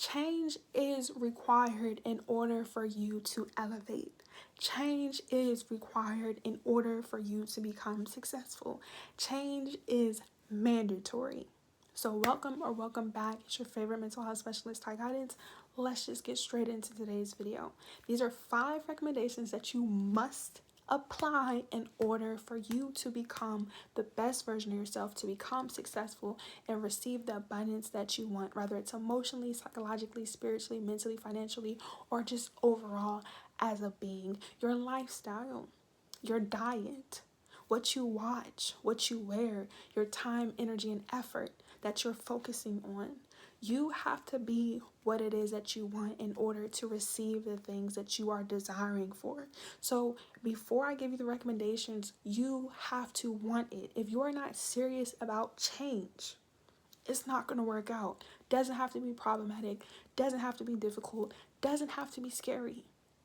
Change is required in order for you to elevate. Change is required in order for you to become successful. Change is mandatory. So welcome back. It's your favorite mental health specialist, Ty Guidance. Let's just get straight into today's video. These are 5 recommendations that you must apply in order for you to become the best version of yourself, to become successful and receive the abundance that you want, whether it's emotionally, psychologically, spiritually, mentally, financially, or just overall as a being. Your lifestyle, your diet, what you watch, what you wear, your time, energy, and effort that you're focusing on. You have to be what it is that you want in order to receive the things that you are desiring for. So before I give you the recommendations, you have to want it. If you are not serious about change, it's not going to work out. Doesn't have to be problematic, doesn't have to be difficult, doesn't have to be scary.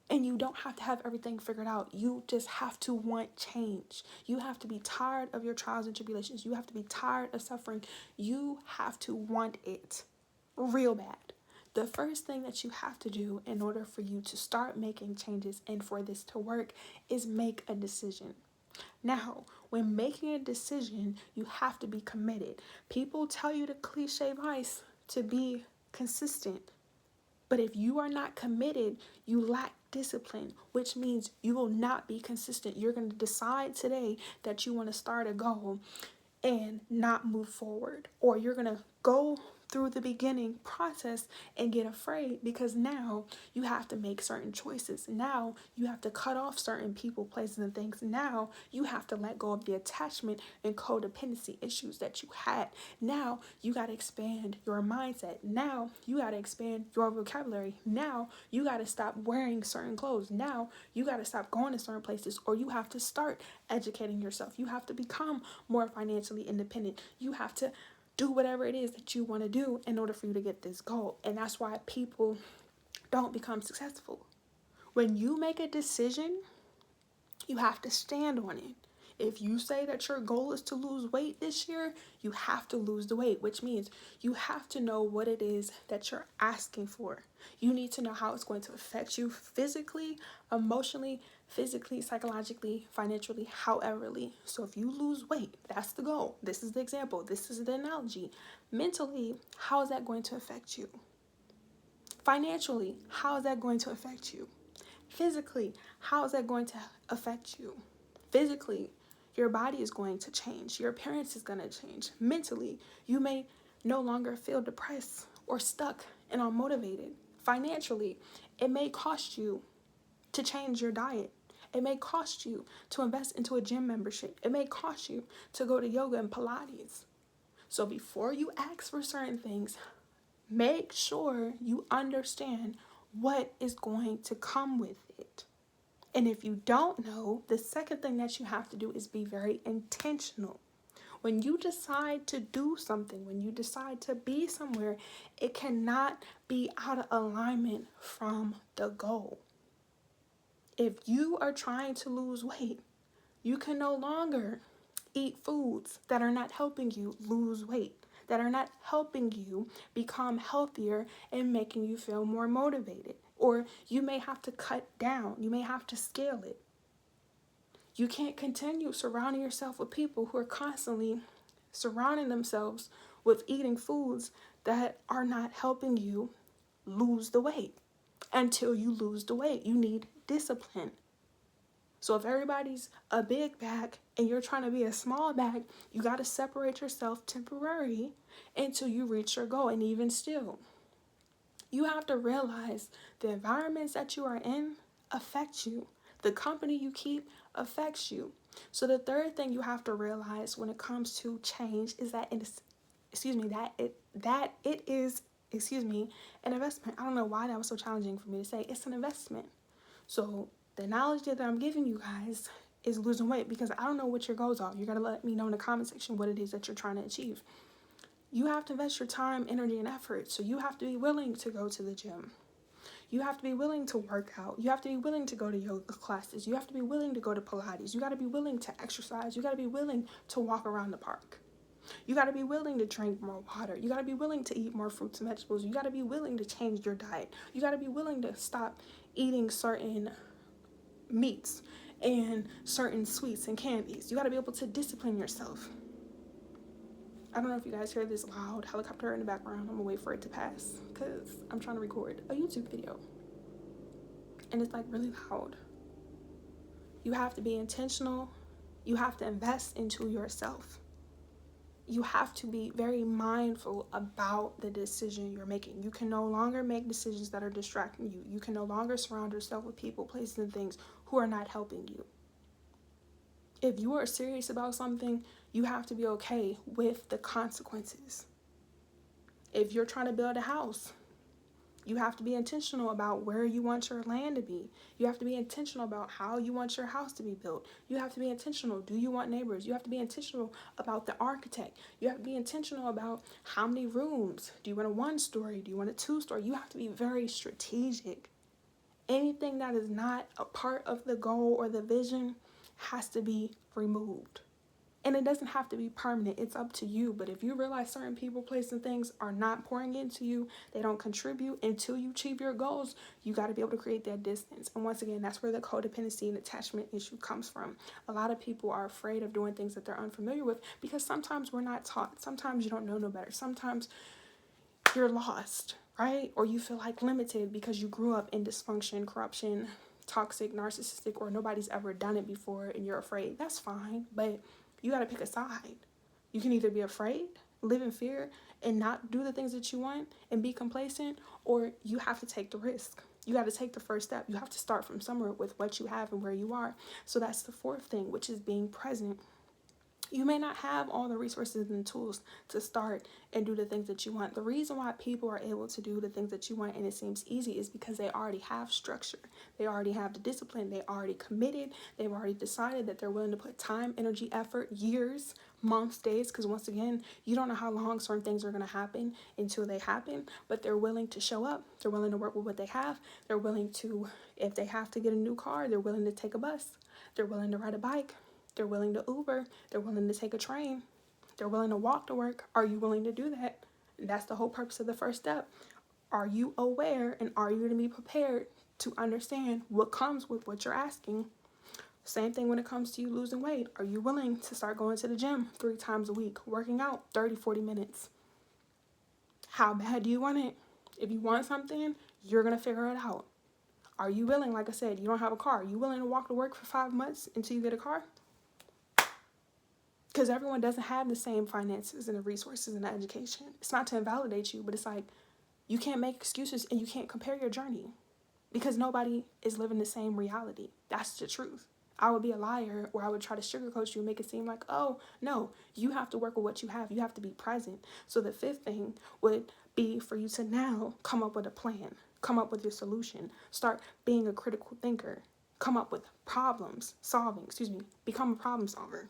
And you don't have to have everything figured out. You just have to want change. You have to be tired of your trials and tribulations. You have to be tired of suffering. You have to want it real bad. The first thing that you have to do in order for you to start making changes and for this to work is make a decision. Now, when making a decision, you have to be committed. People tell you the cliche advice to be consistent. But if you are not committed, you lack discipline, which means you will not be consistent. You're going to decide today that you want to start a goal and not move forward. Or you're going to go through the beginning process and get afraid because now you have to make certain choices. Now you have to cut off certain people, places, and things. Now you have to let go of the attachment and codependency issues that you had. Now you got to expand your mindset. Now you got to expand your vocabulary. Now you got to stop wearing certain clothes. Now you got to stop going to certain places, or you have to start educating yourself. You have to become more financially independent. You have to do whatever it is that you want to do in order for you to get this goal. And that's why people don't become successful. When you make a decision, you have to stand on it. If you say that your goal is to lose weight this year, you have to lose the weight, which means you have to know what it is that you're asking for. You need to know how it's going to affect you physically, emotionally, physically, psychologically, financially, howeverly. So if you lose weight, that's the goal. This is the example. This is the analogy. Mentally, how is that going to affect you? Financially, how is that going to affect you? Physically, how is that going to affect you? Physically, your body is going to change. Your appearance is going to change. Mentally, you may no longer feel depressed or stuck and unmotivated. Financially, it may cost you to change your diet. It may cost you to invest into a gym membership. It may cost you to go to yoga and Pilates. So before you ask for certain things, make sure you understand what is going to come with it. And if you don't know, the second thing that you have to do is be very intentional. When you decide to do something, when you decide to be somewhere, it cannot be out of alignment from the goal. If you are trying to lose weight, you can no longer eat foods that are not helping you lose weight, that are not helping you become healthier and making you feel more motivated. Or you may have to cut down, you may have to scale it. You can't continue surrounding yourself with people who are constantly surrounding themselves with eating foods that are not helping you lose the weight. Until you lose the weight, you need discipline. So if everybody's a big bag and you're trying to be a small bag, you got to separate yourself temporarily until you reach your goal. And even still, you have to realize the environments that you are in affect you. The company you keep affects you. So the third thing you have to realize when it comes to change is that it is an investment. I don't know why that was so challenging for me to say. It's an investment. So the analogy that I'm giving you guys is losing weight, because I don't know what your goals are. You got to let me know in the comment section what it is that you're trying to achieve. You have to invest your time, energy, and effort. So you have to be willing to go to the gym. You have to be willing to work out. You have to be willing to go to yoga classes. You have to be willing to go to Pilates. You got to be willing to exercise. You got to be willing to walk around the park. You got to be willing to drink more water. You got to be willing to eat more fruits and vegetables. You got to be willing to change your diet. You got to be willing to stop eating certain meats and certain sweets and candies. You got to be able to discipline yourself. I don't know if you guys hear this loud helicopter in the background. I'm gonna wait for it to pass because I'm trying to record a YouTube video and it's like really loud. You have to be intentional. You have to invest into yourself. You have to be very mindful about the decision you're making. You can no longer make decisions that are distracting you. You can no longer surround yourself with people, places, and things who are not helping you. If you are serious about something, you have to be okay with the consequences. If you're trying to build a house, you have to be intentional about where you want your land to be. You have to be intentional about how you want your house to be built. You have to be intentional. Do you want neighbors? You have to be intentional about the architect. You have to be intentional about how many rooms. Do you want a 1-story? Do you want a 2-story? You have to be very strategic. Anything that is not a part of the goal or the vision has to be removed. And it doesn't have to be permanent. It's up to you. But if you realize certain people, places, and things are not pouring into you, they don't contribute until you achieve your goals, you got to be able to create that distance. And once again, that's where the codependency and attachment issue comes from. A lot of people are afraid of doing things that they're unfamiliar with because sometimes we're not taught. Sometimes you don't know no better. Sometimes you're lost, right? Or you feel like limited because you grew up in dysfunction, corruption, toxic, narcissistic, or nobody's ever done it before and you're afraid. That's fine, but you got to pick a side. You can either be afraid, live in fear, and not do the things that you want and be complacent, or you have to take the risk. You got to take the first step. You have to start from somewhere with what you have and where you are. So that's the fourth thing, which is being present. You may not have all the resources and tools to start and do the things that you want. The reason why people are able to do the things that you want and it seems easy is because they already have structure. They already have the discipline. They already committed. They've already decided that they're willing to put time, energy, effort, years, months, days, because once again, you don't know how long certain things are going to happen until they happen, but they're willing to show up. They're willing to work with what they have. They're willing to, if they have to get a new car, they're willing to take a bus. They're willing to ride a bike. They're willing to Uber. They're willing to take a train. They're willing to walk to work. Are you willing to do that? That's the whole purpose of the first step. Are you aware and are you going to be prepared to understand what comes with what you're asking? Same thing when it comes to you losing weight. Are you willing to start going to the gym 3 times a week, working out 30, 40 minutes? How bad do you want it? If you want something, you're going to figure it out. Are you willing, like I said, you don't have a car. Are you willing to walk to work for 5 months until you get a car? Because everyone doesn't have the same finances and the resources and the education. It's not to invalidate you, but it's like you can't make excuses and you can't compare your journey because nobody is living the same reality. That's the truth. I would be a liar or I would try to sugarcoat you and make it seem like, oh, no, you have to work with what you have. You have to be present. So the fifth thing would be for you to now come up with a plan, come up with your solution, start being a critical thinker, come up with become a problem solver.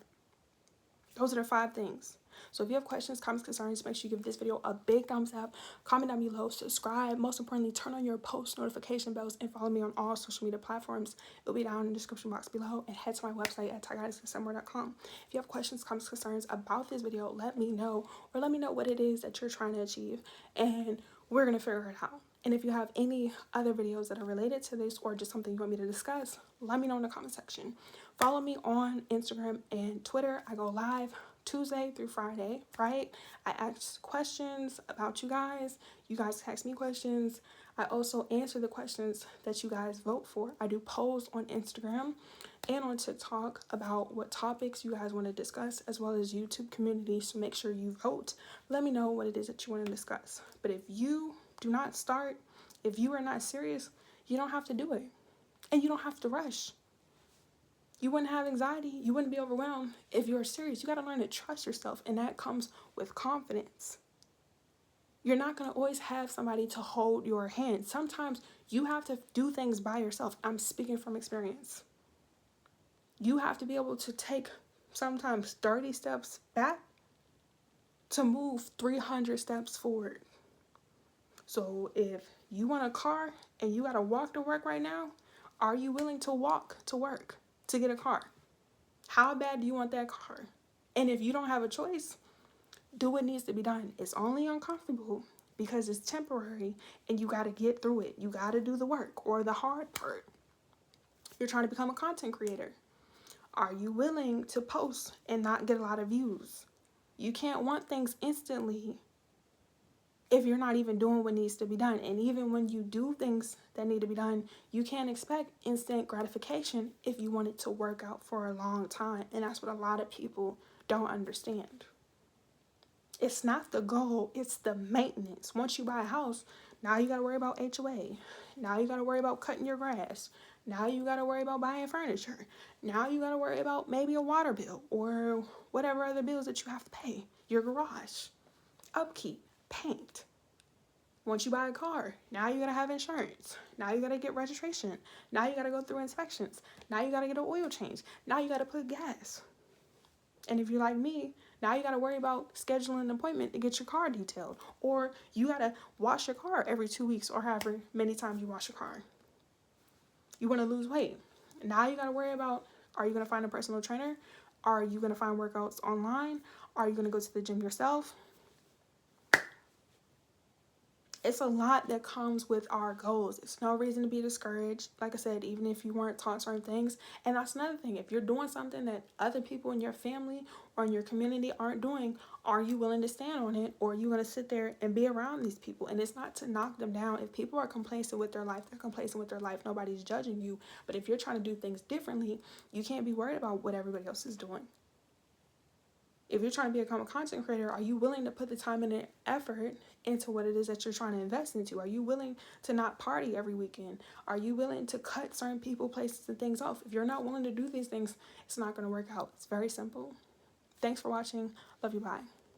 Those are the 5 things. So if you have questions, comments, concerns, make sure you give this video a big thumbs up. Comment down below, subscribe. Most importantly, turn on your post notification bells and follow me on all social media platforms. It'll be down in the description box below. And head to my website at TyGuidance.com. If you have questions, comments, concerns about this video, let me know. Or let me know what it is that you're trying to achieve. And we're going to figure it out. And if you have any other videos that are related to this or just something you want me to discuss, let me know in the comment section. Follow me on Instagram and Twitter. I go live Tuesday through Friday, right? I ask questions about you guys. You guys ask me questions. I also answer the questions that you guys vote for. I do polls on Instagram and on TikTok about what topics you guys want to discuss, as well as YouTube community. So make sure you vote. Let me know what it is that you want to discuss. But if you do not start, if you are not serious, you don't have to do it. And you don't have to rush. You wouldn't have anxiety. You wouldn't be overwhelmed if you're serious. You got to learn to trust yourself, and that comes with confidence. You're not going to always have somebody to hold your hand. Sometimes you have to do things by yourself. I'm speaking from experience. You have to be able to take sometimes 30 steps back to move 300 steps forward. So if you want a car and you got to walk to work right now, are you willing to walk to work to get a car? How bad do you want that car? And if you don't have a choice, Do what needs to be done. It's only uncomfortable because it's temporary and you got to get through it. You got to do the work or the hard part. You're trying to become a content creator. Are you willing to post and not get a lot of views? You can't want things instantly if you're not even doing what needs to be done. And even when you do things that need to be done, you can't expect instant gratification if you want it to work out for a long time. And that's what a lot of people don't understand. It's not the goal, it's the maintenance. Once you buy a house, now you got to worry about HOA. Now you got to worry about cutting your grass. Now you got to worry about buying furniture. Now you got to worry about maybe a water bill or whatever other bills that you have to pay. Your garage, upkeep, paint. Once you buy a car, now you got to have insurance. Now you got to get registration. Now you got to go through inspections. Now you got to get an oil change. Now you got to put gas. And if you're like me, now you got to worry about scheduling an appointment to get your car detailed. Or you got to wash your car every 2 weeks or however many times you wash your car. You want to lose weight. Now you got to worry about, are you going to find a personal trainer? Are you going to find workouts online? Are you going to go to the gym yourself? It's a lot that comes with our goals. It's no reason to be discouraged. Like I said, even if you weren't taught certain things. And that's another thing. If you're doing something that other people in your family or in your community aren't doing, are you willing to stand on it? Or are you going to sit there and be around these people? And it's not to knock them down. If people are complacent with their life, they're complacent with their life. Nobody's judging you. But if you're trying to do things differently, you can't be worried about what everybody else is doing. If you're trying to become a content creator, are you willing to put the time and the effort into what it is that you're trying to invest into? Are you willing to not party every weekend? Are you willing to cut certain people, places, and things off? If you're not willing to do these things, it's not going to work out. It's very simple. Thanks for watching. Love you. Bye.